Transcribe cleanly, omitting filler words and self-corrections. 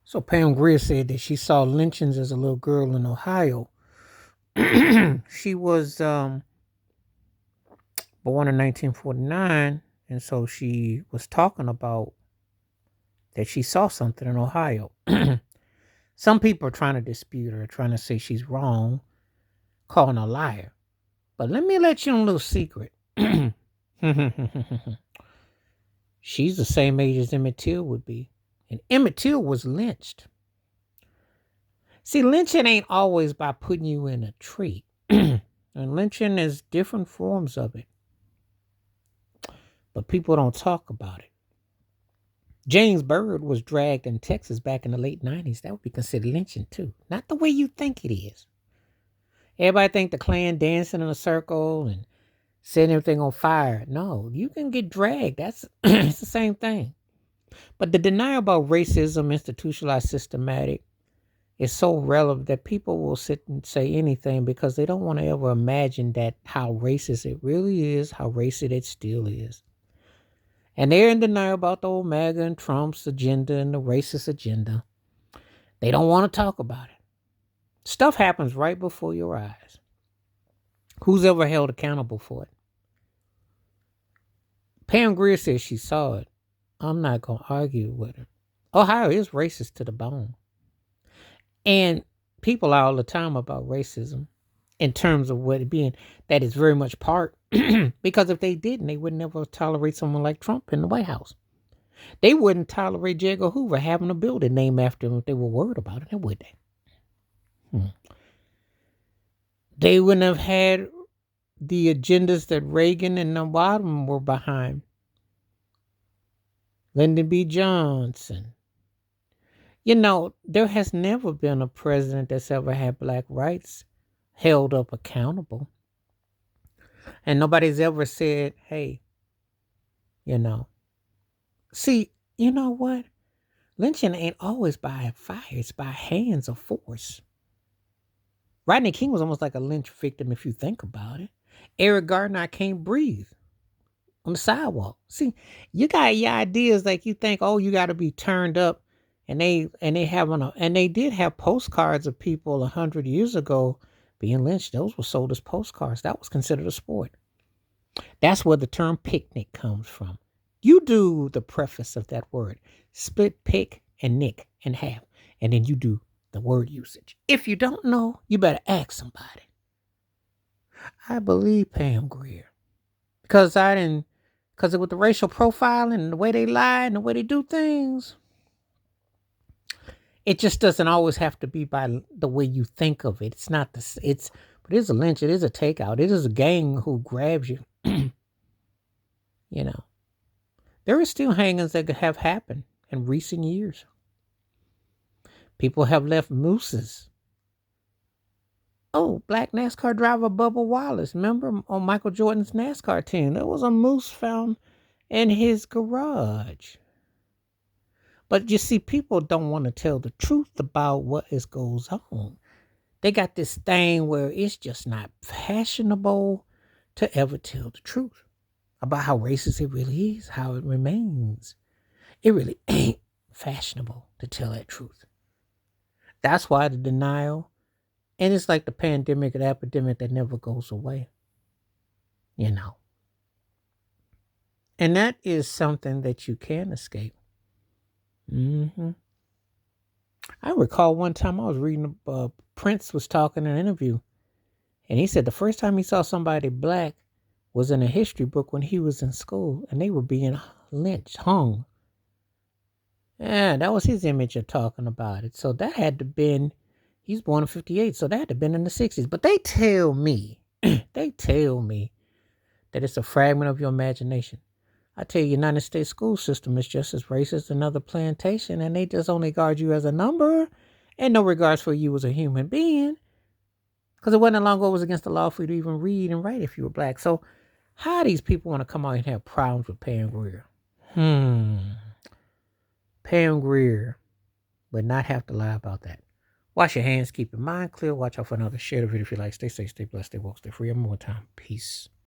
So Pam Grier said that she saw lynchings as a little girl in Ohio. She was born in 1949, and so she was talking about that she saw something in Ohio. Some people are trying to dispute her, trying to say she's wrong, calling her a liar. But let me let you in a little secret. She's the same age as Emmett Till would be. And Emmett Till was lynched. See, lynching ain't always by putting you in a tree. And lynching is different forms of it. But people don't talk about it. James Byrd was dragged in Texas back in the late 90s. That would be considered lynching too. Not the way you think it is. Everybody think the Klan dancing in a circle and setting everything on fire. No, you can get dragged. That's it's the same thing. But the denial about racism, institutionalized, systematic, is so relevant that people will sit and say anything because they don't want to ever imagine that how racist it really is, how racist it still is. And they're in denial about the old MAGA and Trump's agenda and the racist agenda. They don't want to talk about it. Stuff happens right before your eyes. Who's ever held accountable for it? Pam Grier says she saw it. I'm not going to argue with her. Ohio is racist to the bone. And people lie all the time about racism in terms of what it being that is very much part. Because if they didn't, they would never tolerate someone like Trump in the White House. They wouldn't tolerate J. Edgar Hoover having a building named after him if they were worried about it, would they? They wouldn't have had the agendas that Reagan and the bottom were behind. Lyndon B. Johnson. You know, there has never been a president that's ever had black rights held up accountable. And nobody's ever said, hey, you know. See, you know what? Lynching ain't always by fire, it's by hands of force. Rodney King was almost like a lynch victim if you think about it. Eric Gardner, I can't breathe on the sidewalk. See, you got your ideas like you think, oh, you got to be turned up, and they did have postcards of people 100 years ago being lynched. Those were sold as postcards. That was considered a sport. That's where the term picnic comes from. You do the preface of that word, split pick and nick in half, and then you do the word usage. If you don't know, you better ask somebody. I believe Pam Grier because with the racial profiling and the way they lie and the way they do things, it just doesn't always have to be by the way you think of it. It's not but it is a lynch. It is a takeout. It is a gang who grabs you. You know, there are still hangings that have happened in recent years. People have left mooses. Oh, black NASCAR driver Bubba Wallace. Remember on Michael Jordan's NASCAR team? There was a moose found in his garage. But you see, people don't want to tell the truth about what goes on. They got this thing where it's just not fashionable to ever tell the truth about how racist it really is, how it remains. It really ain't fashionable to tell that truth. That's why the denial, and it's like the pandemic, the epidemic that never goes away. You know. And that is something that you can escape. Mm-hmm. I recall one time I was reading, Prince was talking in an interview, and he said the first time he saw somebody black was in a history book when he was in school, and they were being lynched, hung. Yeah, that was his image of talking about it. So that had to been, he's born in 58, so that had to been in the 60s. But they tell me, they tell me that it's a fragment of your imagination. I tell you, United States school system is just as racist as another plantation, and they just only guard you as a number and no regards for you as a human being. Because it wasn't long ago it was against the law for you to even read and write if you were black. So how these people want to come out and have problems with Pam Grier? Pam Grier would not have to lie about that. Wash your hands, keep your mind clear, watch out for another. Share the video if you like. Stay safe, stay blessed, stay woke, stay free. I'm more time. Peace.